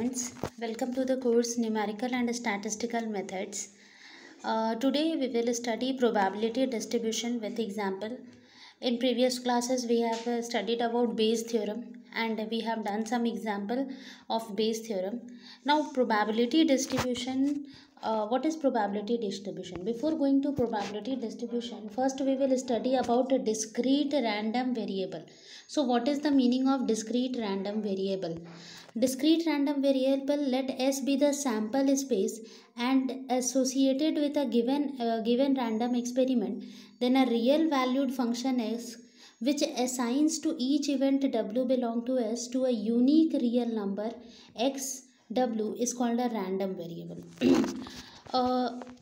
students, welcome to the course Numerical and Statistical Methods. Today we will study probability distribution with example. In previous classes we have studied about Bayes theorem and we have done some example of Bayes theorem. Now probability distribution, what is probability distribution? Before going to probability distribution, first we will study about a discrete random variable. So what is the meaning of discrete random variable? Discrete random variable, let S be the sample space and associated with a given random experiment, then a real valued function S which assigns to each event W belong to S to a unique real number X W is called a random variable.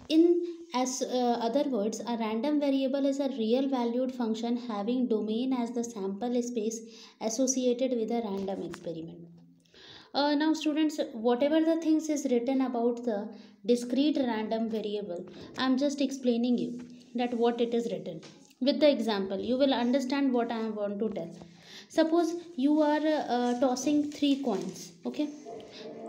In other words, a random variable is a real valued function having domain as the sample space associated with a random experiment. Now students, whatever the things is written about the discrete random variable, I am just explaining you that what it is written. With the example, you will understand what I want to tell. Suppose you are tossing 3 coins, okay?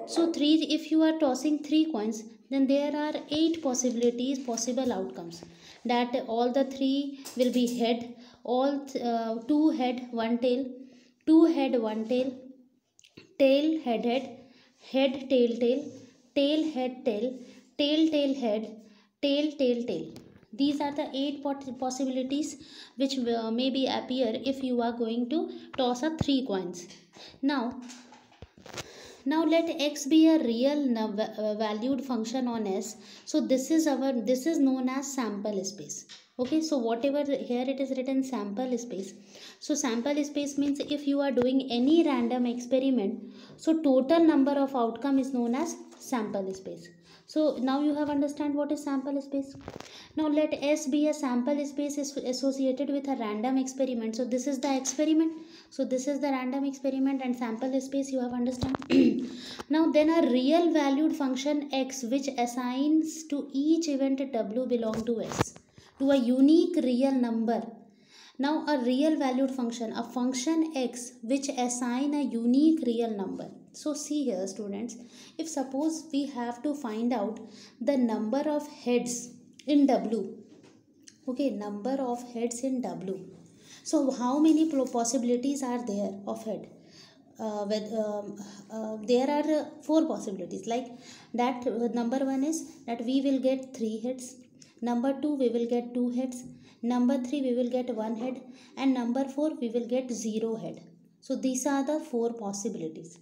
So if you are tossing 3 coins, then there are 8 possible outcomes. That all the 3 will be head, 2 head, 1 tail, 2 head, 1 tail, tail head head, head tail tail, tail head tail, tail tail head, tail tail tail. These are the 8 possibilities which maybe appear if you are going to toss a 3 coins. Now let x be a real valued function on S. So this is known as sample space. Okay, so whatever here it is written sample space. So sample space means if you are doing any random experiment, so total number of outcome is known as sample space. So now you have understand what is sample space. Now let S be a sample space is associated with a random experiment. So this is the experiment. So this is the random experiment and sample space you have understand. Now then a real valued function X which assigns to each event W belong to S, to a unique real number. Now a real valued function, a function X which assign a unique real number. So see here students, if suppose we have to find out the number of heads in W, okay, number of heads in W. So how many possibilities are there of head? There are 4 possibilities, like that. Number 1 is that we will get 3 heads, number 2 we will get 2 heads, number 3 we will get 1 head, and number 4 we will get 0 head. So these are the 4 possibilities.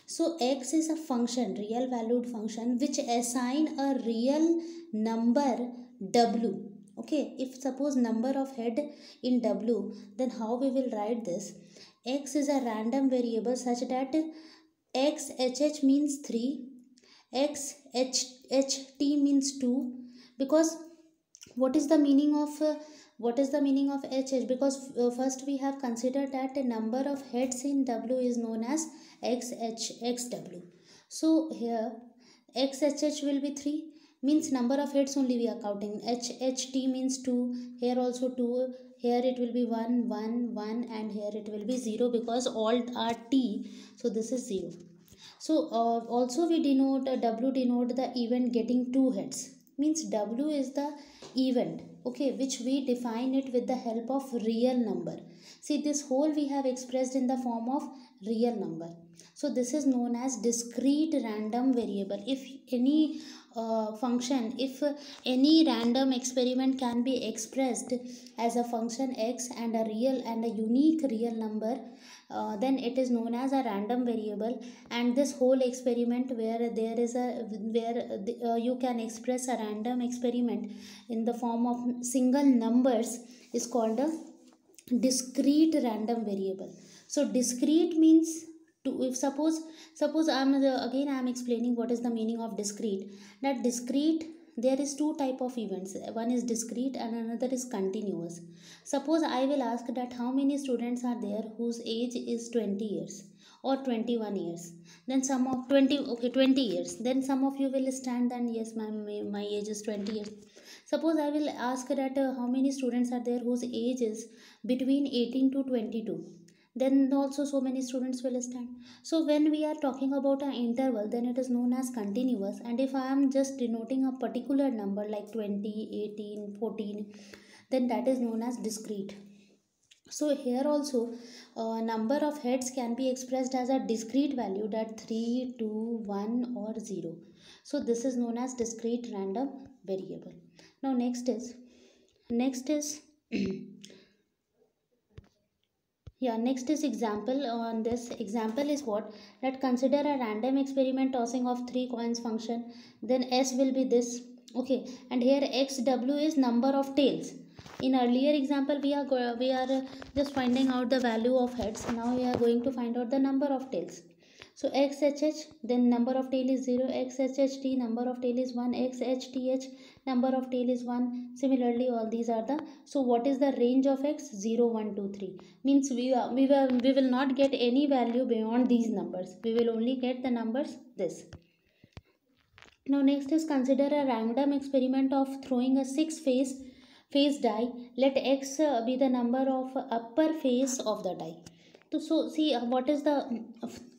So X is a function, real valued function which assign a real number W. Okay, if suppose number of head in W, then how we will write this? X is a random variable such that X HH means 3, X HT means 2, because what is the meaning of HH? Because first we have considered that the number of heads in W is known as XW. So here XHH will be 3, means number of heads only we are counting. HHT means 2, here also 2, here it will be 1, 1, 1, and here it will be 0 because all are T, so this is 0. So also we denote W denote the event getting 2 heads, means W is the event, okay, which we define it with the help of real number. See, this whole we have expressed in the form of real number. So this is known as discrete random variable. If any function, if any random experiment can be expressed as a function X and a real and a unique real number, then it is known as a random variable. And this whole experiment where there is you can express a random experiment in the form of single numbers is called a discrete random variable. So discrete means to, if suppose I am explaining what is the meaning of discrete. That discrete, there is 2 type of events. One is discrete and another is continuous. Suppose I will ask that how many students are there whose age is 20 years or 21 years. Then some of 20 years. Then some of you will stand and yes, my age is 20 years. Suppose I will ask that how many students are there whose age is between 18 to 22. then also so many students will stand. So when we are talking about an interval, then it is known as continuous. And if I am just denoting a particular number like 20, 18, 14, then that is known as discrete. So here also number of heads can be expressed as a discrete value, that 3, 2, 1 or 0. So this is known as discrete random variable. Now next is yeah, next is example. On this example is what, that consider a random experiment tossing of 3 coins function, then s will be this. Okay, and here xw is number of tails. In earlier example we are just finding out the value of heads. Now we are going to find out the number of tails. So xhh, then number of tail is 0, xhht number of tail is 1, xhth number of tail is 1. Similarly all these are the, so what is the range of x? 0, 1, 2, 3. Means we will not get any value beyond these numbers. We will only get the numbers this. Now next is consider a random experiment of throwing a 6 face die. Let x be the number of upper face of the die. So see what is the,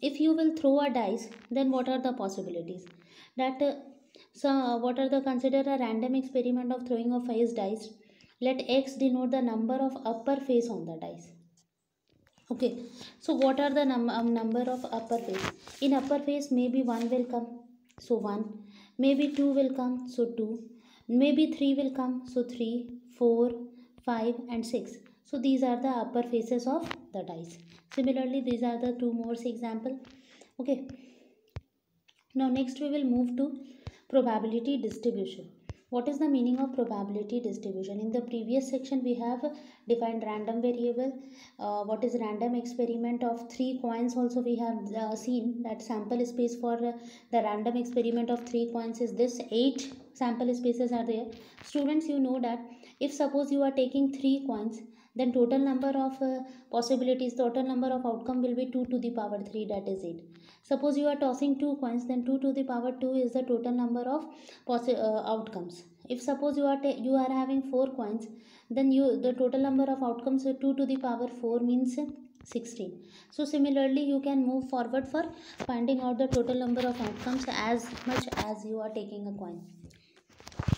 if you will throw a dice, then what are the possibilities? That what are the, consider a random experiment of throwing of 5 dice. Let x denote the number of upper face on the dice. Okay, so what are the number of upper face? In upper face maybe 1 will come, so 1. Maybe 2 will come, so 2. Maybe 3 will come, so 3, 4, 5 and 6. So these are the upper faces of the dice. Similarly these are the two more example. Okay, now next we will move to probability distribution. What is the meaning of probability distribution? In the previous section we have defined random variable. What is random experiment of 3 coins? Also we have seen that sample space for the random experiment of 3 coins is this. 8 sample spaces are there. Students, you know that if suppose you are taking 3 coins, then total number of possibilities, total number of outcome will be 2 to the power 3, that is 8. Suppose you are tossing 2 coins, then 2 to the power 2 is the total number of outcomes. If suppose you are having 4 coins, then the total number of outcomes 2 to the power 4 means 16. So similarly you can move forward for finding out the total number of outcomes as much as you are taking a coin.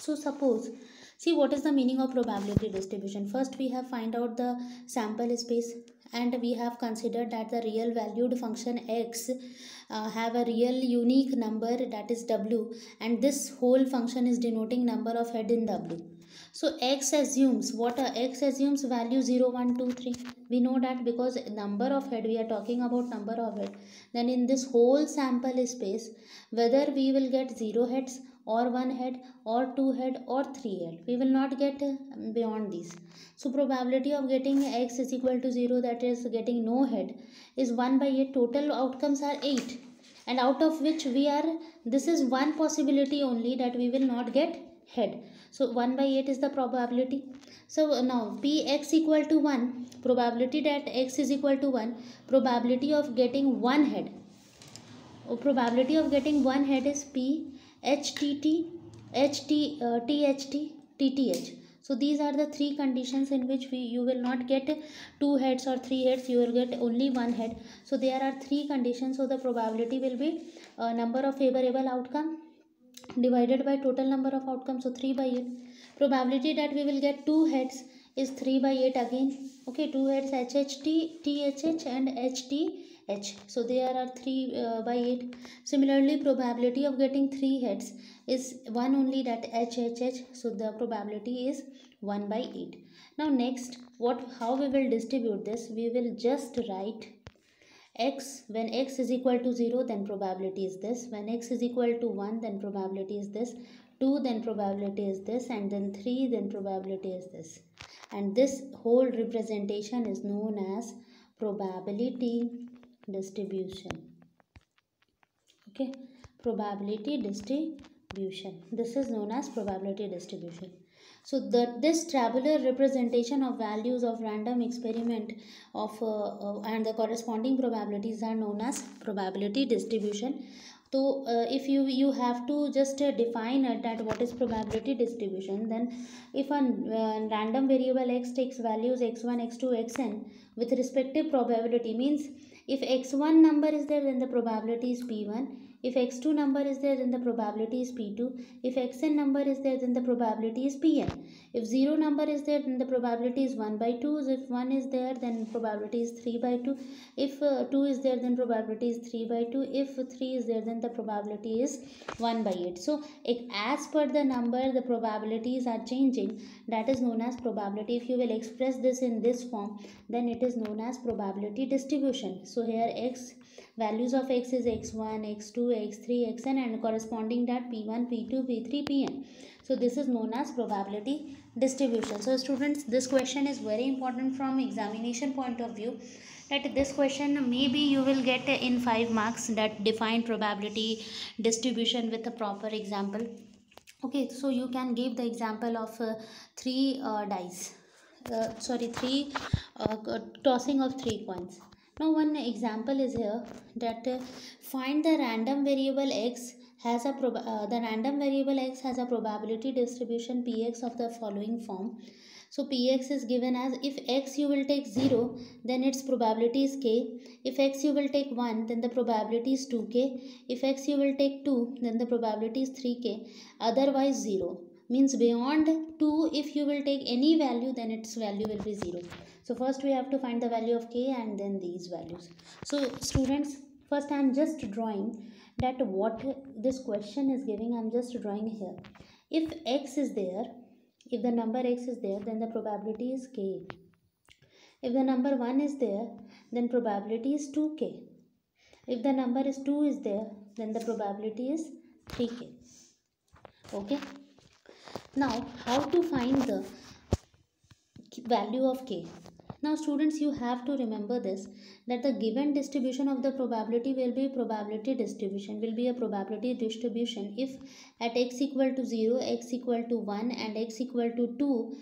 So suppose, see what is the meaning of probability distribution. First we have find out the sample space, and we have considered that the real valued function x have a real unique number, that is w, and this whole function is denoting number of head in w. So x assumes what? X assumes value 0, 1, 2, 3. We know that because number of head, we are talking about number of head. Then in this whole sample space, whether we will get 0 heads or 1 head or 2 head or 3 head, we will not get beyond these. So probability of getting x is equal to 0, that is getting no head, is 1 by 8. Total outcomes are 8, and out of which we are, this is one possibility only, that we will not get head. So 1 by 8 is the probability. So now p x equal to 1, probability that x is equal to 1, probability of getting one head. Probability of getting one head is p HTT, THT, TTH. So these are the 3 conditions in which you will not get 2 heads or 3 heads, you will get only 1 head. So there are 3 conditions. So the probability will be number of favorable outcome divided by total number of outcomes, so 3 by 8. Probability that we will get 2 heads is 3 by 8 again. Okay, 2 heads HHT, THH and HTH. So there are 3 by 8. Similarly, probability of getting 3 heads is 1 only, that HHH. So the probability is 1 by 8. Now next, how we will distribute this? We will just write x, when x is equal to 0, then probability is this. When x is equal to 1, then probability is this. 2, then probability is this, and then 3, then probability is this. And this whole representation is known as probability distribution. Okay, probability distribution. This is known as probability distribution. So this tabular representation of values of random experiment of and the corresponding probabilities are known as probability distribution. if you have to just define it, that what is probability distribution. Then if a random variable x takes values x1, x2, xn with respective probability, means if x1 number is there, then the probability is p1. If x2 number is there, then the probability is p2. If xn number is there, then the probability is pn. If 0 number is there, then the probability is 1 by 2. If 1 is there, then probability is 3 by 2. If 2 is there, then probability is 3 by 2. If 3 is there, then the probability is 1 by 8. So as per the number, the probabilities are changing. That is known as probability. If you will express this in this form, then it is known as probability distribution. So here values of x is x1, x2, x3, xn, and corresponding that p1, p2, p3, pn. So this is known as probability distribution. So students, this question is very important from examination point of view. That this question maybe you will get in 5 marks, that define probability distribution with a proper example. Okay, so you can give the example of three tossing of 3 coins. Now one example is here, that find the random variable x has a the random variable x has a probability distribution px of the following form. So px is given as, if x you will take 0, then its probability is k. If x you will take 1, then the probability is 2k. If x you will take 2, then the probability is 3k. Otherwise 0. Means beyond 2, if you will take any value, then its value will be 0. So first we have to find the value of k and then these values. So students, first I am just drawing that what this question is giving. I am just drawing here. If x is there, if the number x is there, then the probability is k. If the number 1 is there, then probability is 2k. If the number is 2 is there, then the probability is 3k. Okay. Now, how to find the value of k? Now students, you have to remember this, that the given distribution of the probability will be probability distribution, will be a probability distribution if at x equal to 0, x equal to 1 and x equal to 2,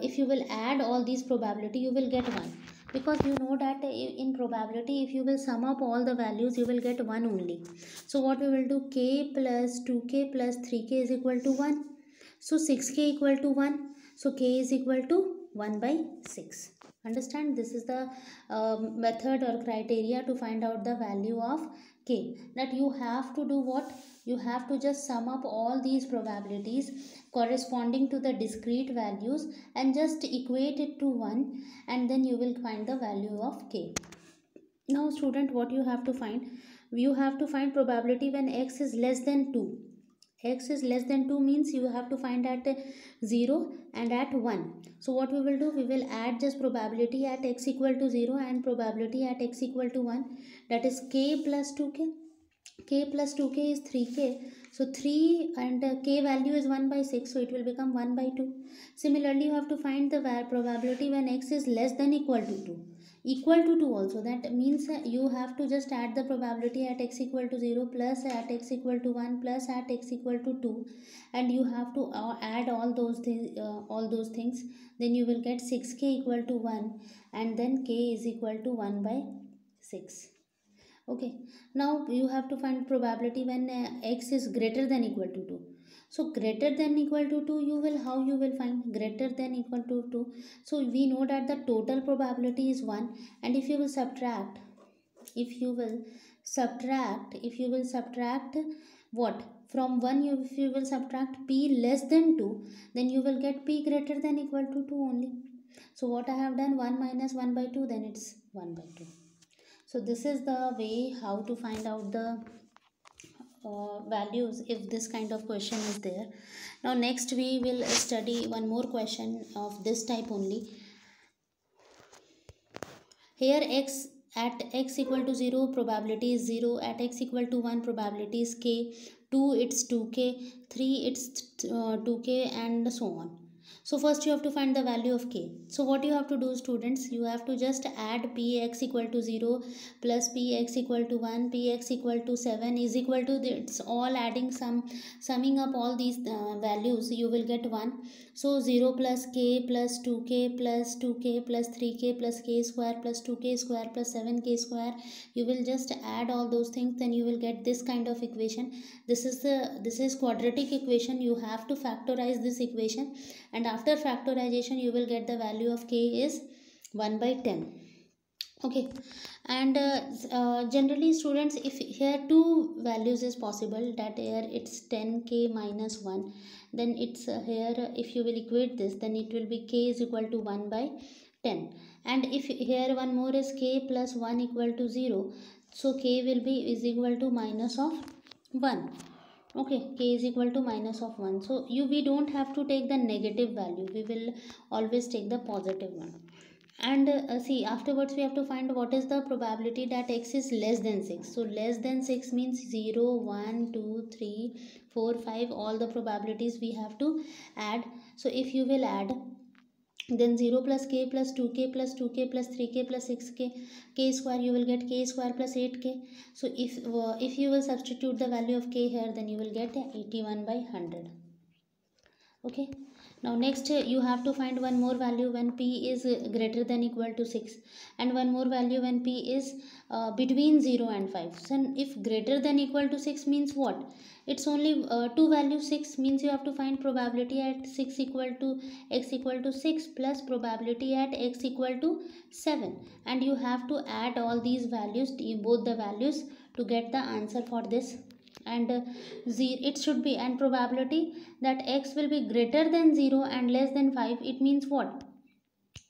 if you will add all these probability, you will get 1. Because you know that in probability, if you will sum up all the values, you will get 1 only. So what we will do, k plus 2k plus 3k is equal to 1. So 6k equal to 1. So k is equal to 1 by 6. Understand, this is the method or criteria to find out the value of k. That you have to do what? You have to just sum up all these probabilities corresponding to the discrete values and just equate it to 1, and then you will find the value of k. Now student, what you have to find? You have to find probability when x is less than 2. X is less than 2 means you have to find at 0 and at 1. So what we will do, we will add just probability at x equal to 0 and probability at x equal to 1. That is k plus 2k. K plus 2k is 3k. So 3 and k value is 1 by 6. So it will become 1 by 2. Similarly, you have to find the probability when x is less than equal to 2. Equal to 2 also. That means you have to just add the probability at x equal to 0 plus at x equal to 1 plus at x equal to 2, and you have to add all those things. Then you will get 6k equal to 1, and then k is equal to 1 by 6. Okay. Now you have to find probability when x is greater than equal to 2. So greater than equal to 2, how you will find greater than equal to 2? So we know that the total probability is 1, and if you will subtract what? From 1, if you will subtract p less than 2, then you will get p greater than equal to 2 only. So what I have done, 1 minus 1 by 2, then it's 1 by 2. So this is the way how to find out the values if this kind of question is there. Now next we will study one more question of this type only. Here at x equal to 0 probability is 0, at x equal to 1 probability is k, 2 it's 2k, 3 it's 2k, and so on. So first you have to find the value of k. So what you have to do, students, you have to just add px equal to 0 plus px equal to 1, px equal to 7 is equal to, it's all adding, summing up all these values, you will get 1. So 0 plus k plus 2k plus 2k plus 3k plus k square plus 2k square plus 7k square, you will just add all those things, then you will get this kind of equation. This is quadratic equation. You have to factorize this equation, and after factorization you will get the value of k is 1 by 10. Okay, and generally students, if here two values is possible, that here it's 10k minus 1, then it's here if you will equate this, then it will be k is equal to 1 by 10. And if here one more is k plus 1 equal to 0, so k will be is equal to minus of 1. Okay, k is equal to minus of 1. So we don't have to take the negative value, we will always take the positive one. And see, afterwards we have to find what is the probability that x is less than 6. So less than 6 means 0, 1, 2, 3, 4, 5, all the probabilities we have to add. So if you will add, then 0 plus k plus 2k plus 2k plus 3k plus 6k k square, you will get k square plus 8k. So if you will substitute the value of k here, then you will get 81 by 100. Okay, now next you have to find one more value when p is greater than equal to 6, and one more value when p is between 0 and 5. So if greater than equal to 6 means what? It's only two values 6, means you have to find probability at 6 equal to x equal to 6 plus probability at x equal to 7, and you have to add all these values, both the values, to get the answer for this. And it should be, and probability that x will be greater than 0 and less than 5, it means what?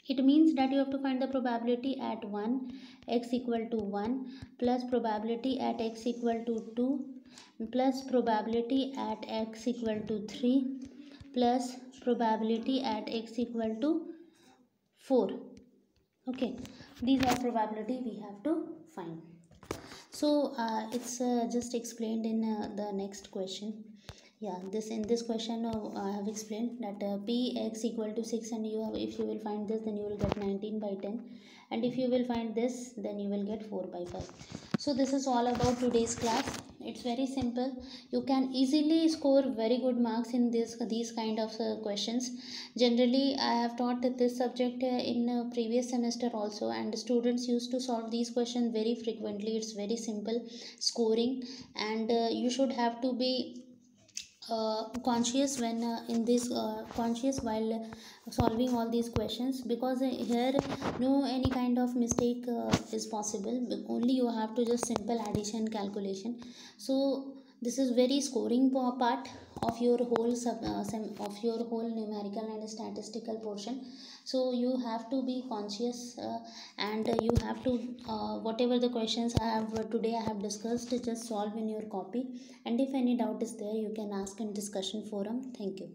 It means that you have to find the probability at 1, x equal to 1, plus probability at x equal to 2, plus probability at x equal to 3, plus probability at x equal to 4. Okay, these are probability we have to find. So it's just explained in the next question. Yeah, in this question I have explained that p x equal to 6, and if you will find this, then you will get 19 by 10, and if you will find this, then you will get 4 by 5. So this is all about today's class. It's very simple. You can easily score very good marks in these kind of questions. Generally I have taught this subject in previous semester also, and students used to solve these questions very frequently. It's very simple scoring, and you should have to be conscious when conscious while solving all these questions, because here no any kind of mistake is possible. Only you have to just simple addition calculation. So this is very scoring part of your whole of your whole numerical and statistical portion. So you have to be conscious, and you have to whatever the questions I have today I have discussed, just solve in your copy, and if any doubt is there, you can ask in discussion forum. Thank you.